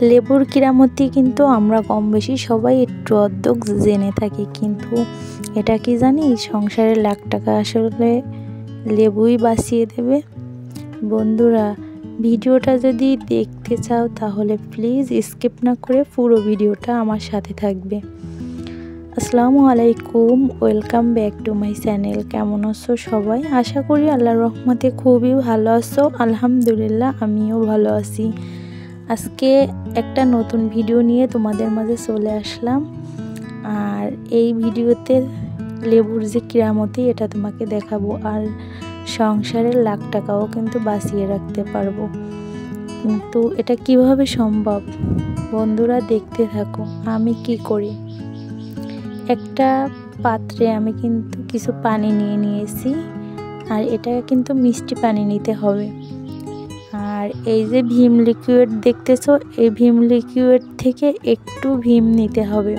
লেবুর কিরামতি কিন্তু আমরা কম বেশি সবাই একটু আধটু জেনে থাকি, কিন্তু এটা কি জানি সংসারে লাখ টাকা আসলে লেবুই বাঁচিয়ে দেবে। বন্ধুরা, ভিডিওটা যদি দেখতে চাও তাহলে প্লিজ স্কিপ না করে পুরো ভিডিওটা আমার সাথে থাকবে। আসসালামু আলাইকুম, welcome back to my channel. কেমন আছো সবাই? আশা করি আল্লাহর রহমতে খুবই ভালো আছো। আলহামদুলিল্লাহ, আমিও ভালো আছি। আজকে একটা নতুন ভিডিও নিয়ে তোমাদের মাঝে চলে আসলাম। আর এই ভিডিওতে লেবুর যে কিরামতি এটা তোমাকে দেখাবো, আর সংসারের লাখ টাকাও কিন্তু বাঁচিয়ে রাখতে পারবো। কিন্তু এটা কিভাবে সম্ভব বন্ধুরা, দেখতে থাকো আমি কি করি। একটা পাত্রে আমি কিন্তু কিছু পানি নিয়েছি, আর এটা কিন্তু মিষ্টি পানি নিতে হবে। আর এই যে ভীম লিকুইড দেখতেছো, এই ভীম লিকুইড থেকে একটু ভীম নিতে হবে।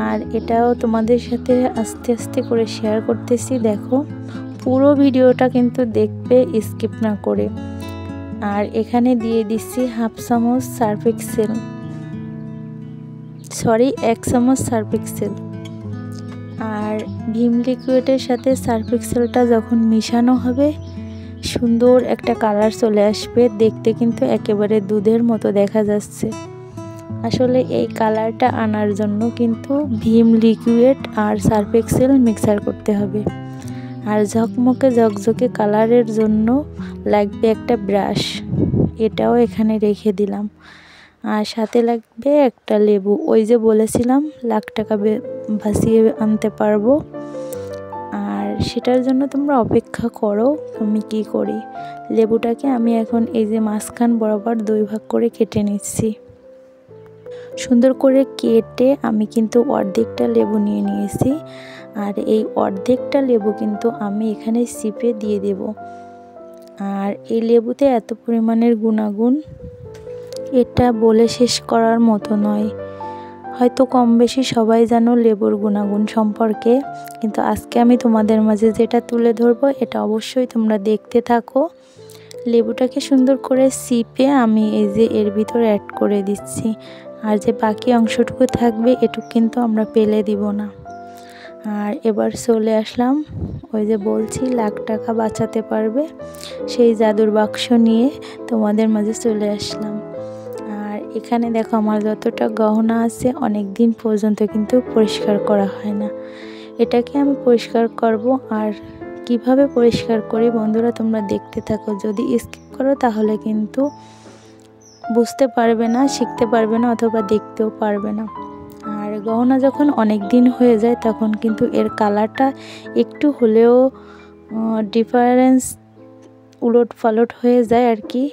আর এটাও তোমাদের সাথে আস্তে আস্তে করে শেয়ার করতেছি। দেখো পুরো ভিডিওটা কিন্তু দেখবে স্কিপ না করে। আর এখানে দিয়ে দিচ্ছি 1 চামচ সার্ফ এক্সেল, 1 চামচ সার্ফ এক্সেল। আর ভীম লিকুইডের সাথে সার্ফ এক্সেলটা যখন মিশানো হবে সুন্দর একটা কালার চলে আসবে, দেখতে কিন্তু একেবারে দুধের মতো দেখা যাচ্ছে। আসলে এই কালারটা আনার জন্য কিন্তু ভীম লিকুইড আর সার্ফ এক্সেল মিক্সার করতে হবে। আর ঝকমকে ঝকঝকে কালারের জন্য লাগবে একটা ব্রাশ, এটাও এখানে রেখে দিলাম। আর সাথে লাগবে একটা লেবু, ওই যে বলেছিলাম লাখ টাকা বাঁচিয়ে আনতে পারবো। আর সেটার জন্য তোমরা অপেক্ষা করো আমি কি করি। লেবুটাকে আমি এখন এই যে মাঝখান বরাবর 2 ভাগ করে কেটে নিচ্ছি। সুন্দর করে কেটে আমি কিন্তু অর্ধেকটা লেবু নিয়েছি। আর এই অর্ধেকটা লেবু কিন্তু আমি এখানে চিপে দিয়ে দেব। আর এই লেবুতে এত পরিমাণের গুণাগুণ, এটা বলে শেষ করার মতো নয়। হয়তো কম বেশি সবাই জানো লেবুর গুণাগুণ সম্পর্কে, কিন্তু আজকে আমি তোমাদের মাঝে যেটা তুলে ধরবো এটা অবশ্যই তোমরা দেখতে থাকো। লেবুটাকে সুন্দর করে চিপে আমি এই যে এর ভিতর অ্যাড করে দিচ্ছি। আর যে বাকি অংশটুকু থাকবে এটুকু কিন্তু আমরা ফেলে দিব না। আর এবার চলে আসলাম, ওই যে বলছি লাখ টাকা বাঁচাতে পারবে, সেই জাদুর বাক্স নিয়ে তোমাদের মাঝে চলে আসলাম। আর এখানে দেখো আমার যতটা গহনা আছে অনেক দিন পর্যন্ত কিন্তু পরিষ্কার করা হয় না। এটাকে আমি পরিষ্কার করব। আর কিভাবে পরিষ্কার করি বন্ধুরা তোমরা দেখতে থাকো। যদি স্কিপ করো তাহলে কিন্তু বুঝতে পারবে না, শিখতে পারবে না, অথবা দেখতেও পারবে না। আর গহনা যখন অনেক দিন হয়ে যায় তখন কিন্তু এর কালারটা একটু হলেও ডিফারেন্স উলট পালট হয়ে যায় আর কি।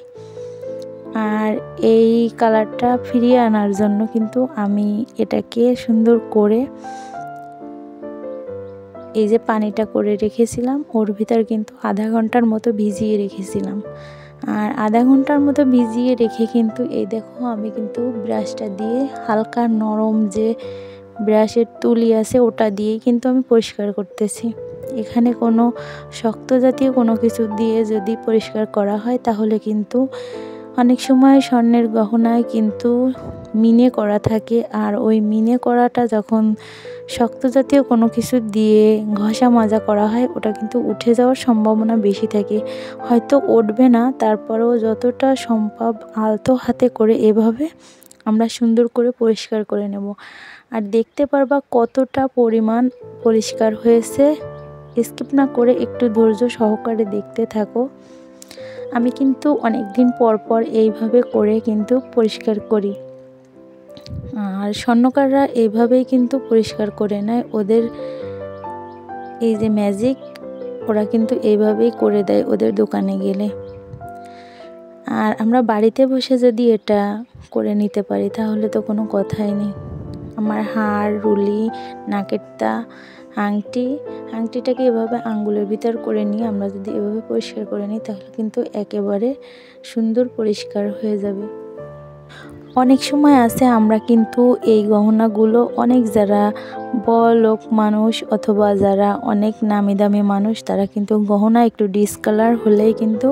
আর এই কালারটা ফিরিয়ে আনার জন্য কিন্তু আমি এটাকে সুন্দর করে এই যে পানিটা করে রেখেছিলাম ওর ভিতর কিন্তু আধা ঘন্টার মতো ভিজিয়ে রেখেছিলাম। আর আধা ঘন্টার মতো ভিজিয়ে রেখে কিন্তু এই দেখো আমি কিন্তু ব্রাশটা দিয়ে হালকা নরম যে ব্রাশের তুলি আছে ওটা দিয়েই কিন্তু আমি পরিষ্কার করতেছি। এখানে কোনো শক্ত জাতীয় কোনো কিছু দিয়ে যদি পরিষ্কার করা হয় তাহলে কিন্তু অনেক সময় স্বর্ণের গহনায় কিন্তু মিনে করা থাকে। আর ওই মিনে করাটা যখন শক্ত জাতীয় কোনো কিছু দিয়ে ঘষা মাজা করা হয় ওটা কিন্তু উঠে যাওয়ার সম্ভাবনা বেশি থাকে। হয়তো উঠবে না, তারপরেও যতটা সম্ভব আলতো হাতে করে এভাবে আমরা সুন্দর করে পরিষ্কার করে নেব। আর দেখতে পারবা কতটা পরিমাণ পরিষ্কার হয়েছে। স্কিপ না করে একটু ধৈর্য সহকারে দেখতে থাকো। আমি কিন্তু অনেক দিন পর পর এইভাবে করে কিন্তু পরিষ্কার করি। আর স্বর্ণকাররা এইভাবেই কিন্তু পরিষ্কার করে নেয়, ওদের এই যে ম্যাজিক, ওরা কিন্তু এইভাবেই করে দেয় ওদের দোকানে গেলে। আর আমরা বাড়িতে বসে যদি এটা করে নিতে পারি তাহলে তো কোনো কথাই নেই। আমার হার, রুলি, নাকেরটা, আংটিটাকে এভাবে আঙ্গুলের ভিতর করে নিয়ে আমরা যদি এভাবে পরিষ্কার করে নিই তাহলে কিন্তু একেবারে সুন্দর পরিষ্কার হয়ে যাবে। অনেক সময় আছে আমরা কিন্তু এই গহনাগুলো অনেক যারা বড়লোক মানুষ অথবা যারা অনেক নামি দামি মানুষ তারা কিন্তু গহনা একটু ডিসকালার হলেই কিন্তু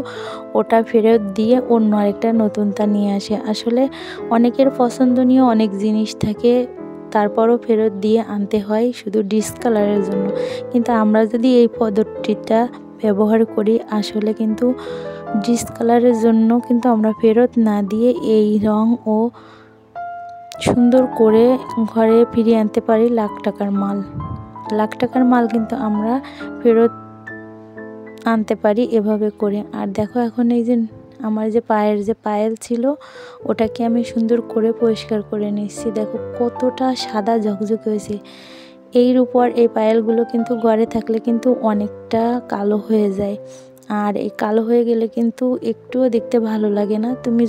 ওটা ফেরত দিয়ে অন্য আরেকটা নতুনটা নিয়ে আসে। আসলে অনেকের পছন্দনীয় অনেক জিনিস থাকে, তারপরও ফেরত দিয়ে আনতে হয় শুধু ডিসকালারের জন্য। কিন্তু আমরা যদি এই পদ্ধতিটা ব্যবহার করি আসলে কিন্তু ডিসকালারের জন্য কিন্তু আমরা ফেরত না দিয়ে এই রং ও সুন্দর করে ঘরে ফিরিয়ে আনতে পারি। লাখ টাকার মাল কিন্তু আমরা ফেরত আনতে পারি এভাবে করে। আর দেখো এখন এই যে আমার যে পায়ের যে পায়েল ছিল ওটাকে আমি সুন্দর করে পরিষ্কার করে নিচ্ছি। দেখো কতটা সাদা ঝকঝকে হয়েছে। এর উপর এই পায়েলগুলো কিন্তু ঘরে থাকলে কিন্তু অনেকটা কালো হয়ে যায়, আর এই কালো হয়ে গেলে কিন্তু একটুও দেখতে ভালো লাগে না। তুমি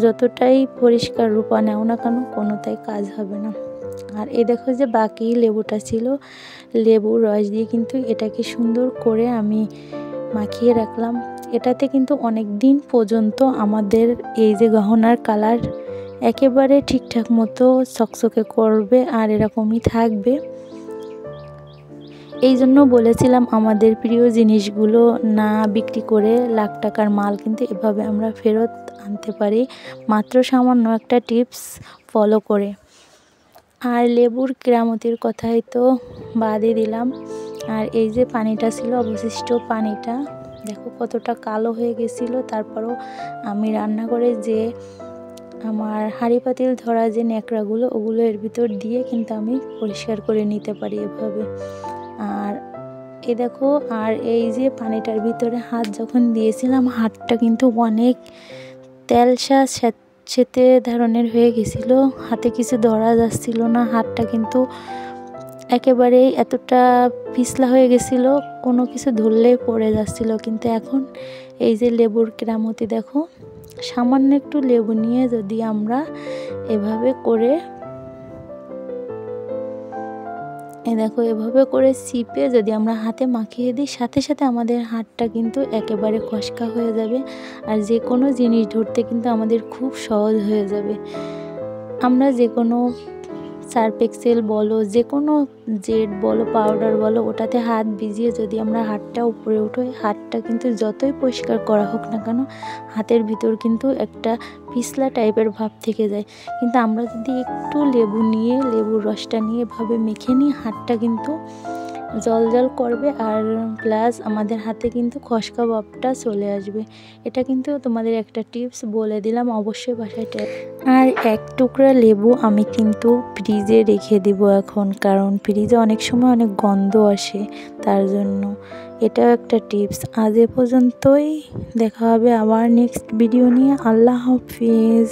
যতটাই পরিষ্কার রূপা নেও না কেন কোনোটাই কাজ হবে না। আর এই দেখো যে বাকি লেবুটা ছিল, লেবুর রস দিয়ে কিন্তু এটাকে সুন্দর করে আমি মাখিয়ে রাখলাম। এটাতে কিন্তু অনেক দিন পর্যন্ত আমাদের এই যে গহনার কালার একেবারে ঠিকঠাক মতো চকচকে করবে আর এরকমই থাকবে। এই জন্য বলেছিলাম আমাদের প্রিয় জিনিসগুলো না বিক্রি করে লাখ টাকার মাল কিন্তু এভাবে আমরা ফেরত আনতে পারি মাত্র সামান্য একটা টিপস ফলো করে। আর লেবুর কেরামতির কথাই তো বাদই দিলাম। আর এই যে পানিটা ছিল অবশিষ্ট পানিটা দেখো কতটা কালো হয়ে গেছিলো, তারপরও আমি রান্না করে যে আমার হাঁড়ি পাতিল ধরা যে ন্যাকড়াগুলো ওগুলো এর ভিতর দিয়ে কিন্তু আমি পরিষ্কার করে নিতে পারি এভাবে। আর এই দেখো, আর এই যে পানিটার ভিতরে হাত যখন দিয়েছিলাম হাতটা কিন্তু অনেক তেলসা সেতে ধরনের হয়ে গেছিল, হাতে কিছু ধরা যাচ্ছিল না। হাতটা কিন্তু একেবারেই এতটা পিছলা হয়ে গেছিল, কোনো কিছু ধরলেই পড়ে যাচ্ছিল। কিন্তু এখন এই যে লেবুর কেরামতি দেখো, সামান্য একটু লেবু নিয়ে যদি আমরা এভাবে করে দেখো এভাবে করে চিপে যদি আমরা হাতে মাখিয়ে দিই সাথে সাথে আমাদের হাতটা কিন্তু একেবারে খসকা হয়ে যাবে, আর যে কোনো জিনিস ধরতে কিন্তু আমাদের খুব সহজ হয়ে যাবে। আমরা যে কোনো সার্ফ এক্সেল বলো, যে কোনো জেড বলো, পাউডার বলো, ওটাতে হাত ভিজিয়ে যদি আমরা হাতটা উপরে উঠোই হাতটা কিন্তু যতই পরিষ্কার করা হোক না কেন হাতের ভিতর কিন্তু একটা পিছলা টাইপের ভাব থেকে যায়। কিন্তু আমরা যদি একটু লেবুর রসটা নিয়ে এভাবে মেখে নিই হাতটা কিন্তু জল করবে, আর প্লাস আমাদের হাতে কিন্তু খসকা ভাবটা চলে আসবে। এটা কিন্তু তোমাদের একটা টিপস বলে দিলাম, অবশ্যই বাসায় আর এক টুকরা লেবু আমি কিন্তু ফ্রিজে রেখে দিব এখন, কারণ ফ্রিজে অনেক সময় অনেক গন্ধ আসে, তার জন্য এটাও একটা টিপস। আজ এ পর্যন্তই, দেখা হবে আবার নেক্সট ভিডিও নিয়ে। আল্লাহ হাফিজ।